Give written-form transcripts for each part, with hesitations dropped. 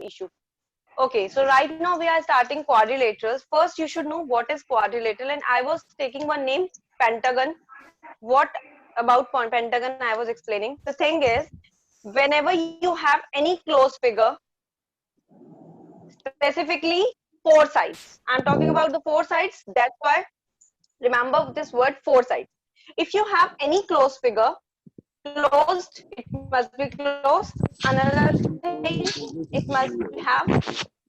issue. Okay, so right now we are starting quadrilaterals. First, you should know what is quadrilateral, and I was taking one name, pentagon. What about pentagon I was explaining? The thing is, whenever you have any closed figure, specifically four sides. I'm talking about the four sides. That's why remember this word four sides. If you have any closed figure, closed, it must be closed. Another thing, it must have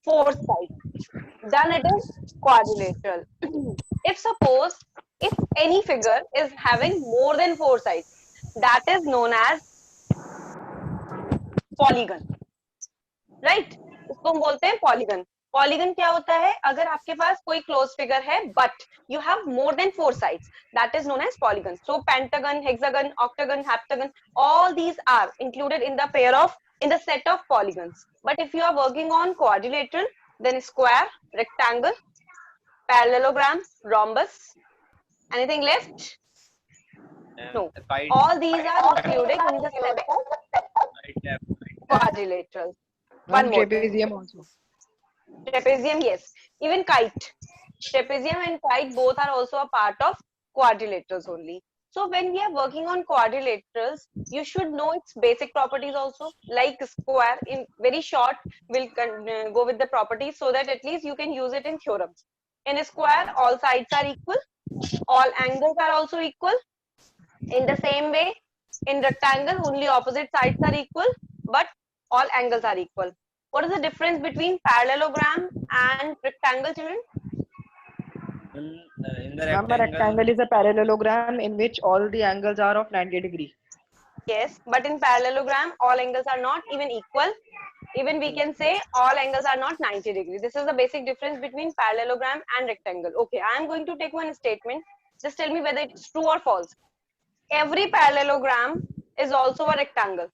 four sides. Then it is quadrilateral. If suppose, if any figure is having more than four sides, that is known as polygon, right? इसको हम बोलते हैं polygon. Polygon क्या होता है? अगर आपके पास कोई क्लोज फिगर है but you have more than four sides, that is known as polygon. So pentagon, hexagon, octagon, heptagon, all these are included in the pair of, in the set of polygons. But if you are working on quadrilateral, then square, rectangle, parallelogram, rhombus, anything left? No, all these are included in the set of quadrilateral. One more. Trapezium also. Trapezium, yes. Even kite. Trapezium and kite both are also a part of quadrilaterals only. So when we are working on quadrilaterals, you should know its basic properties also. Like square, in very short, we'll go with the properties so that at least you can use it in theorems. In a square, all sides are equal. All angles are also equal. In the same way, in rectangle, only opposite sides are equal, but all angles are equal. What is the difference between parallelogram and rectangle, children? In the Ma'am, a rectangle is a parallelogram in which all the angles are of 90 degrees. Yes, but in parallelogram, all angles are not even equal. Even we can say all angles are not 90 degrees. This is the basic difference between parallelogram and rectangle. Okay, I am going to take one statement. Just tell me whether it's true or false. Every parallelogram is also a rectangle.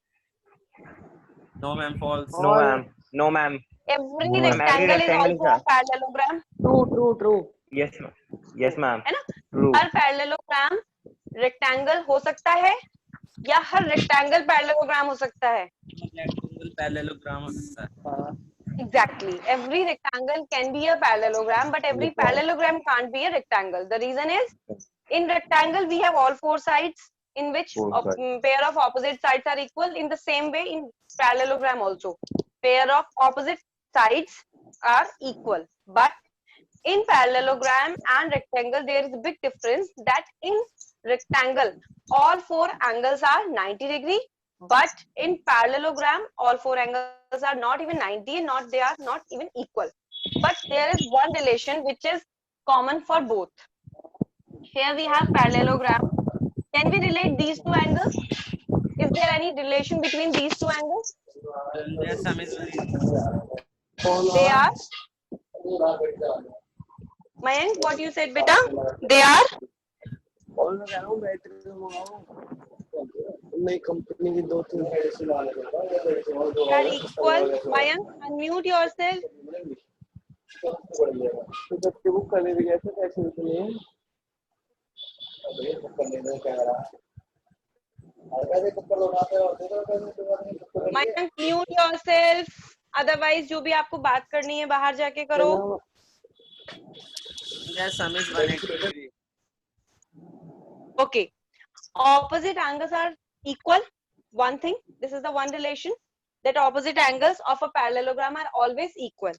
No, ma'am, false. No, ma'am. No, ma'am. Every No, ma'am. Every rectangle is rectangle also a parallelogram. True. Yes, ma'am. Yes, ma'am. है ना? True. हर parallelogram rectangle हो सकता है या हर rectangle parallelogram हो सकता है? Rectangle parallelogram हो सकता है. Exactly. Every rectangle can be a parallelogram, but every parallelogram can't be a rectangle. The reason is, in rectangle we have all four sides in which pair of opposite sides are equal. In the same way, in parallelogram also, pair of opposite sides are equal. But in parallelogram and rectangle, there is a big difference that in rectangle, all four angles are 90 degree, but in parallelogram, all four angles are not even 90 and they are not even equal. But there is one relation which is common for both. Here we have parallelogram. Can we relate these two angles? Is there any relation between these two angles? Their sum is They are. Mayank, what you said, beta? They are. नई company की दो तीन They are equal. Mayank, unmute yourself. Book करने भी कैसे पैसे निकले Mayank, mute yourself. Otherwise, जो भी आपको बात करनी है बाहर जाके करो. their sum is 180 degree. Okay. Opposite angles are equal. One thing. This is the one relation, that opposite angles of a parallelogram are always equal.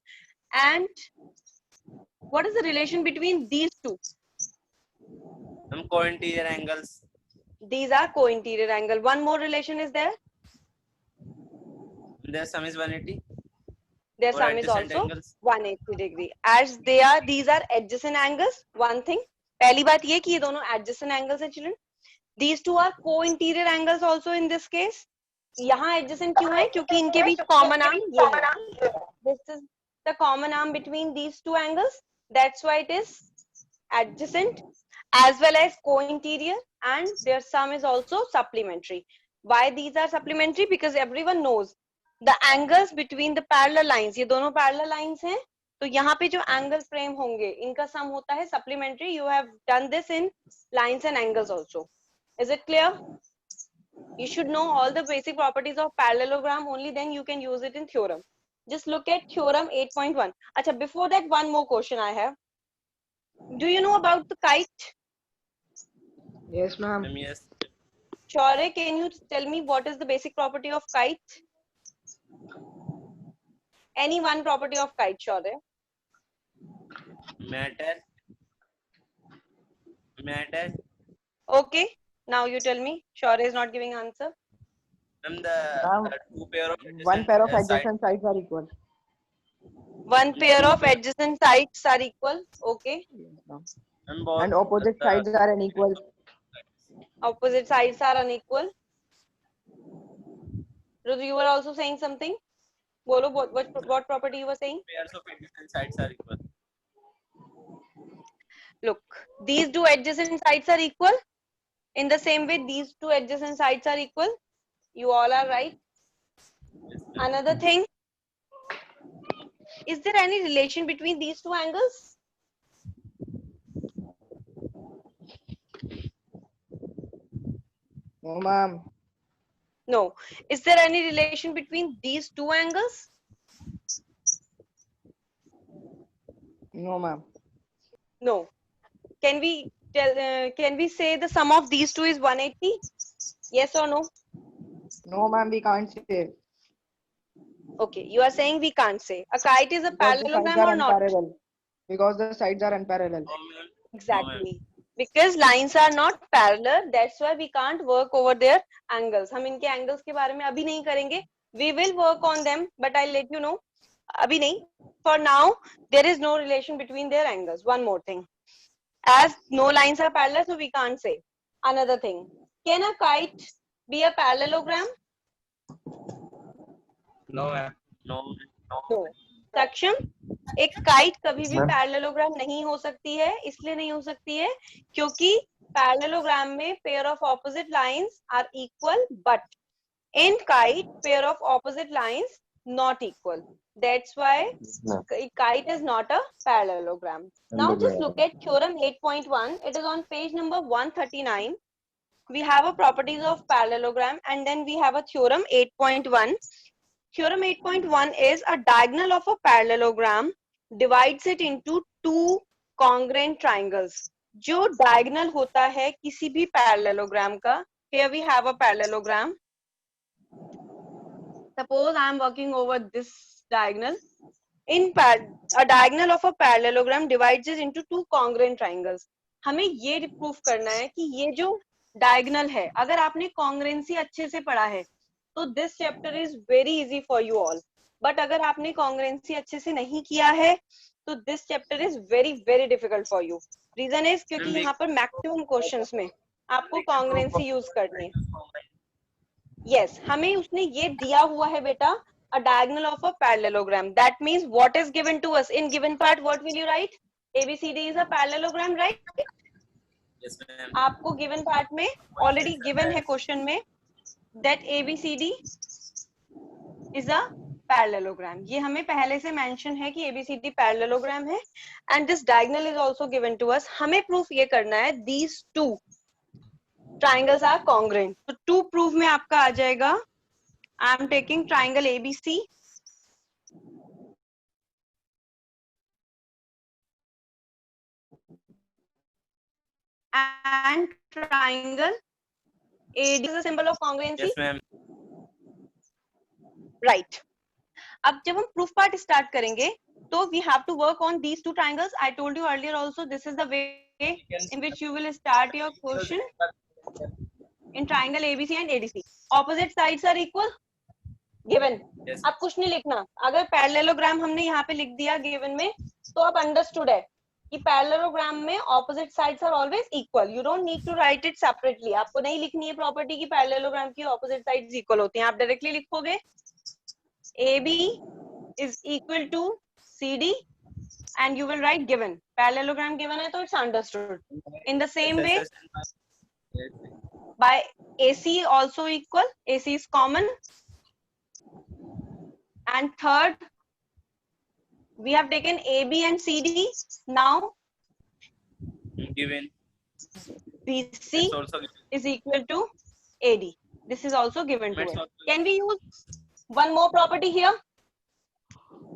And what is the relation between these two? Some co-interior angles. These are co-interior angle. One more relation is there. Their sum is 180. Their Or sum is adjacent also angles. 180 degree. As they are, these are adjacent angles. One thing. पहली बात ये कि ये दोनों adjacent angles हैं children. These two are co-interior angles also in this case. यहाँ adjacent क्यों है? क्योंकि इनके बीच common arm ये है. This is the common arm between these two angles. That's why it is adjacent as well as co-interior, and their sum is also supplementary. Why these are supplementary? Because everyone knows the angles between the parallel lines. ये दोनों parallel lines हैं. तो यहाँ पे जो angle frame होंगे, इनका sum होता है supplementary. You have done this in lines and angles also. Is it clear? You should know all the basic properties of parallelogram. Only then you can use it in theorem. Just look at theorem 8.1. Acha, before that, one more question I have. Do you know about the kite? Yes, ma'am. Yes. Shaurya, can you tell me what is the basic property of kite? Any one property of kite, Shaurya. Matter. Okay, now you tell me. Shaurya is not giving answer. And Ma'am, the two pair of one pair of side. adjacent sides are equal. One pair of adjacent sides are equal. Okay. Yes, ma'am. And both And opposite sides are unequal. Opposite sides are unequal. Rudu, you were also saying something? Bolo, what property you were saying? pairs of adjacent sides are equal. Look, these two adjacent sides are equal. In the same way, these two adjacent sides are equal. You all are right. Another thing, is there any relation between these two angles? No, ma'am. No. Is there any relation between these two angles? No, ma'am. No. Can we say the sum of these two is 180? Yes or no? No, ma'am, we can't say. Okay, you are saying we can't say. A kite is a Because the sides parallelogram are or not? unparallel. Because the sides are unparallel. Exactly. Because lines are not parallel, that's why we can't work over their angles. हम इनके angles के बारे में अभी नहीं करेंगे. We will work on them, but I'll let you know. अभी नहीं. For now, there is no relation between their angles. One more thing. As no lines are parallel, so we can't say. Another thing. Can a kite be a parallelogram? No, ma'am. No. No. सक्षम, एक kite कभी भी parallelogram नहीं हो सकती है. इसलिए नहीं हो सकती है क्योंकि पैरेललोग्राम में pair of opposite lines are equal, but in kite pair of opposite lines not equal. That's why kite is not a parallelogram. Now just look at theorem 8.1. It is on page number 139. We have a properties of parallelogram and then we have a theorem 8.1. Theorem 8.1 is a diagonal of a parallelogram divides it into two congruent triangles. जो diagonal होता है किसी भी parallelogram का, here we have a parallelogram. Suppose I am working over this diagonal. A diagonal of a parallelogram divides it into two congruent triangles. हमें ये proof करना है कि ये जो diagonal है, अगर आपने congruency अच्छे से पढ़ा है, तो this chapter is very easy for you all. But अगर आपने congruency अच्छे से नहीं किया है, तो this chapter is very very difficult for you. Reason is क्योंकि यहाँ पर maximum questions में आपको congruency use करनी है. Yes, हमें उसने ये दिया हुआ है बेटा, a diagonal of a parallelogram. That means what is given to us in given part? What will you write? ABCD is a parallelogram, right? Yes, ma'am. आपको given part में already given है question में that ABCD is a parallelogram. ये हमें पहले से mention है कि ABCD parallelogram है and this diagonal is also given to us. हमें proof ये करना है these two triangles are congruent. तो two proof में आपका आ जाएगा. I am taking triangle ABC. And triangle AD is a symbol of congruency. Yes, ma'am. Right. अब जब हम proof part start करेंगे, तो we have to work on these two triangles. I told you earlier also, this is the way in which you will start your question in triangle ABC and ADC. Opposite sides are equal. Given. Yes. अब कुछ नहीं लिखना. अगर parallelogram हमने यहाँ पे लिख दिया given में, तो अब understood है कि parallelogram में opposite sides are always equal. You don't need to write it separately. आपको नहीं लिखनी है property कि parallelogram की opposite sides equal होती हैं. आप directly लिखोगे AB is equal to CD and you will write given. Parallelogram given है तो it's understood. In the same way, by AC also equal. AC is common. And third, we have taken AB and CD. Now Given. BC It's also given. is equal to AD. This is also given to It's us. also Can we use one more property here?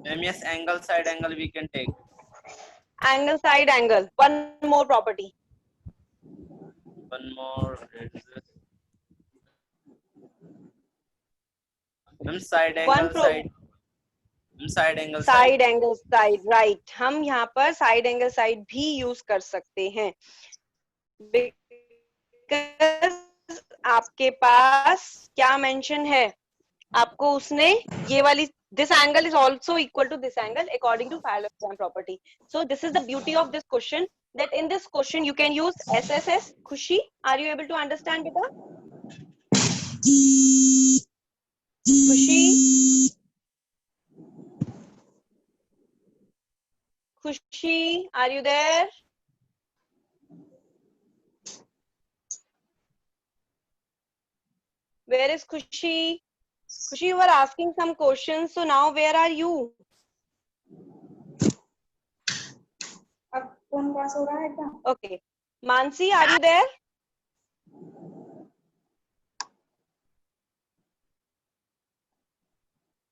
Ma'am, yes, angle, side angle we can take. Angle, side angle. One more property. One more is ma'am, side One angle, pro side. Ma'am, side angle, side. Side angle side right. हम यहाँ पर side angle side भी use कर सकते हैं because आपके पास क्या mention है, आपको उसने ये वाली this angle is also equal to this angle according to parallelogram property. So this is the beauty of this question, that in this question you can use SSS. Khushi, are you able to understand beta? Khushi? Khushi, are you there? Where is Khushi? Khushi, you were asking some questions, so now where are you? अब कौन पास हो रहा है क्या? Okay. Mansi, are you there?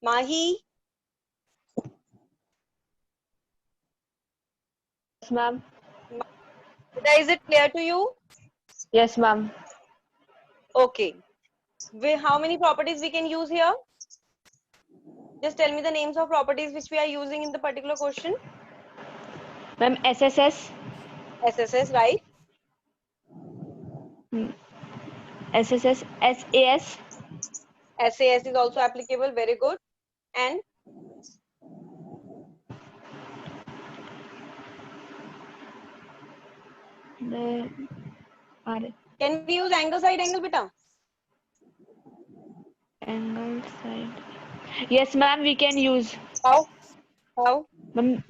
Mahi? Yes, ma'am. Is it clear to you? Yes, ma'am. Okay. How many properties we can use here? Just tell me the names of properties which we are using in the particular question. Ma'am, SSS, SSS, right? SSS, SAS, SAS is also applicable. Very good. And the R can we use angle, side angle, beta? angle side. Yes, ma'am, we can use. How? How? Ma'am,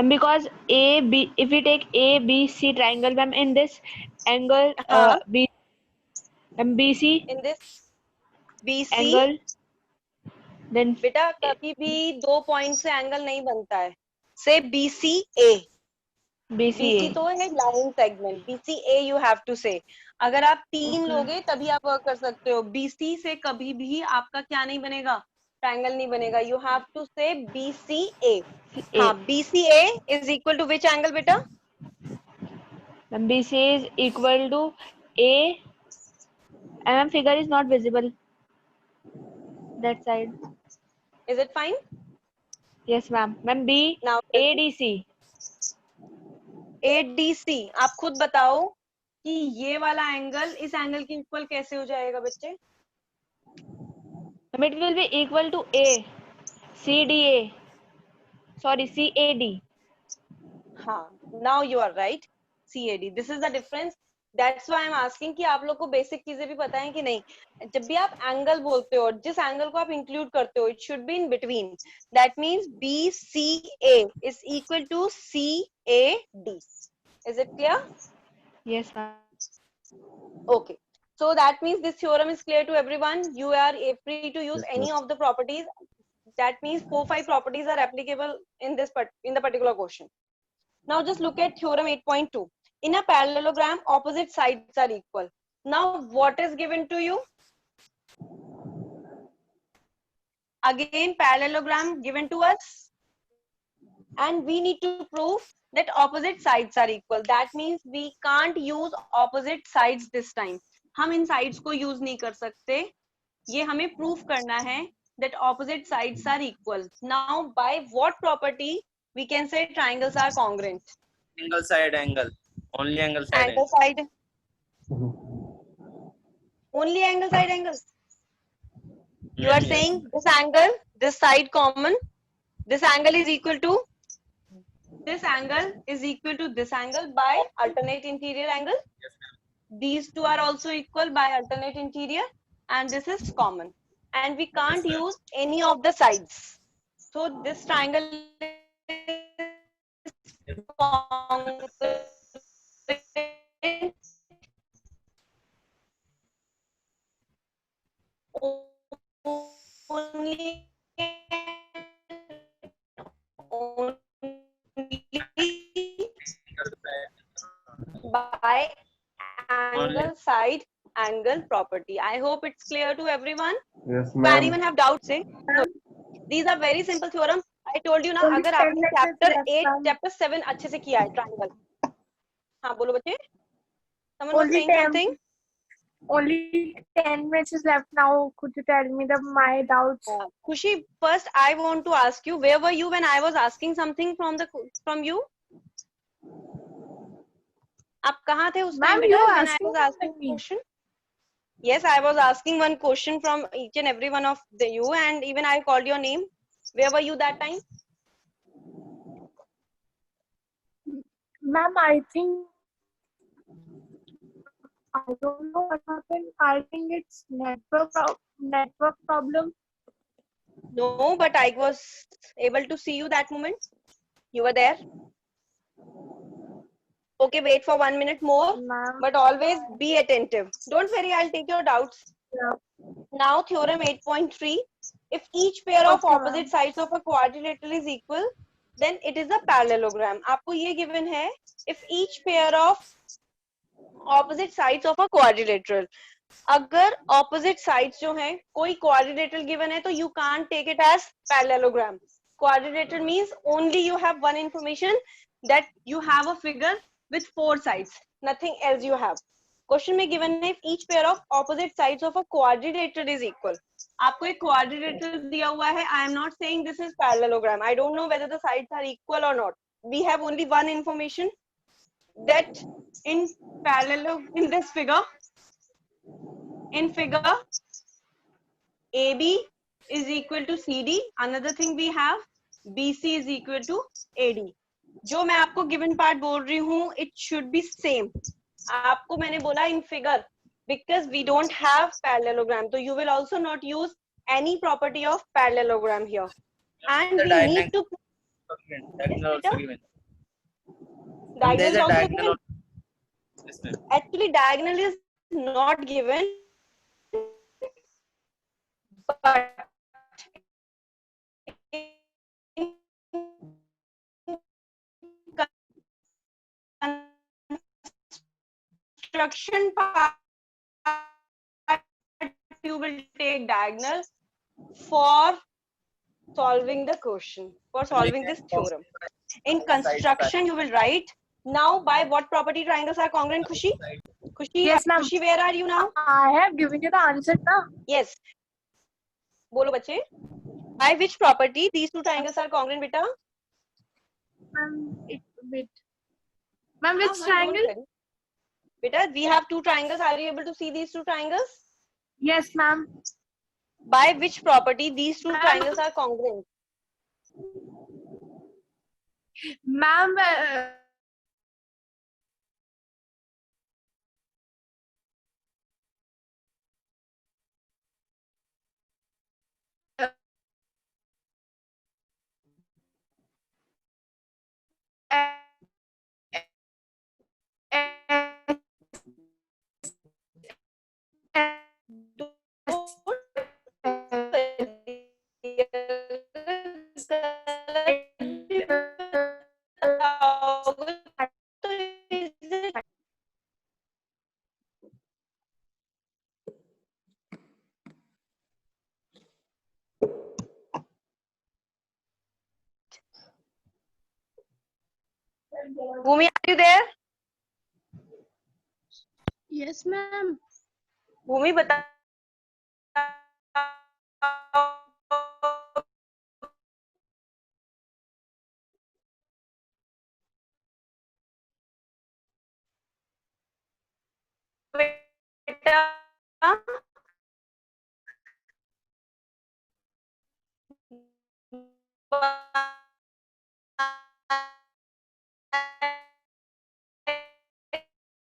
because A, B, if we take A, B, C triangle, ma'am, in this angle, B, and BC In this BC, angle, then बेटा कभी भी दो point से angle नहीं बनता है. से BCA. BC तो है line segment. BCA you have to say. अगर आप तीन लोगे तभी आप वर्क कर सकते हो. BC से कभी भी आपका क्या नहीं बनेगा, ट्रायंगल नहीं बनेगा. You have to say BCA. हाँ, BCA is equal to which angle बेटा? BC is equal to A, and figure is not visible that side. Is it fine? Yes, ma'am. Ma'am, B, Now ADC. ADC. आप खुद बताओ कि ये वाला angle इस angle के इक्वल कैसे हो जाएगा बच्चे? It will be equal to A, CDA. Sorry, CAD. हाँ, now you are right. CAD. This is the difference. That's why I'm asking कि आप लोग को बेसिक चीजें भी पता है कि नहीं. जब भी आप एंगल बोलते हो, जिस एंगल को आप इंक्लूड करते हो, it should be in between. That means BCA is equal to CAD. Is it clear? Yes, ma'am. Okay. So that means this theorem is clear to everyone. You are free to use any of the properties. That means 4-5 properties are applicable in the particular question. Now just look at theorem 8.2. In a parallelogram, opposite sides are equal. Now what is given to you? Again, parallelogram given to us. And we need to prove that opposite sides are equal. That means we can't use opposite sides this time. हम इन sides को use नहीं कर सकते. ये हमें prove करना है that opposite sides are equal. Now, by what property we can say triangles are congruent? Angle, side angle. Only angle, side Angle, side. Only angle, side angle. You are saying this angle, this side common. This angle is equal to this angle is equal to this angle by alternate interior angle. These two are also equal by alternate interior, and this is common. And we can't use any of the sides. So this triangle is congruent only by angle, side angle property. I hope it's clear to everyone. Yes, If ma'am. anyone have doubts, say no. These are very simple theorem. I told you ना, Only अगर 10 आपने lectures chapter left, 8 ma'am. chapter 7 अच्छे से किया है triangle. हाँ बोलो बच्चे. Someone was Only saying 10. something. Only 10 minutes is left now. Could you tell me my doubts? Khushi, first I want to ask you, where were you when I was asking something from you? आप कहाँ थे उस time Ma'am, बेटा you are when I asking was asking me. question? Yes, I was asking one question from each and every one of you, and even I called your name. Where were you that time? Ma'am, I think I don't know what happened. I think it's network problem. No, but I was able to see you that moment. You were there. Okay, wait for 1 minute more, Ma'am, but always be attentive. Don't worry, I'll take your doubts. yeah. Now, theorem 8.3. If each pair of Okay, opposite ma'am. sides of a quadrilateral is equal, then it is a parallelogram. आपको ये given है, if each pair of opposite sides of a quadrilateral. अगर opposite sides जो हैं, कोई quadrilateral given है, तो you can't take it as parallelogram. Quadrilateral means only you have one information, that you have a figure with 4 sides. Nothing else you have. Question में given है, if each pair of opposite sides of a quadrilateral is equal. आपको एक quadrilateral दिया हुआ है. I am not saying this is parallelogram. I don't know whether the sides are equal or not. We have only one information, that in parallel in this figure, in figure AB is equal to CD. Another thing we have, BC is equal to AD. जो मैं आपको given part बोल रही हूँ, it should be same. आपको मैंने बोला in figure, because we don't have parallelogram, so you will also not use any property of parallelogram here. And The we diagonal need to diagonal yes, also beta? given. Diagonal There is is a also diagonal. given. Yes, ma'am. Actually, diagonal is not given, but construction part you will take diagonal for solving the question, for solving this theorem. In construction you will write, now by what property triangles are congruent, Khushi? Yes, ma'am. Khushi, where are you now? I have given you the answer now. Yes. बोलो बच्चे. By which property these two triangles are congruent, beta? Wait. Ma'am, which Don't triangle? worry. Beta, we have two triangles. Are you able to see these two triangles? Yes, ma'am. By which property these two Ma'am. triangles are congruent? Ma'am, Bhumi, are you there? yes, ma'am. Bhumi, बता. बेटा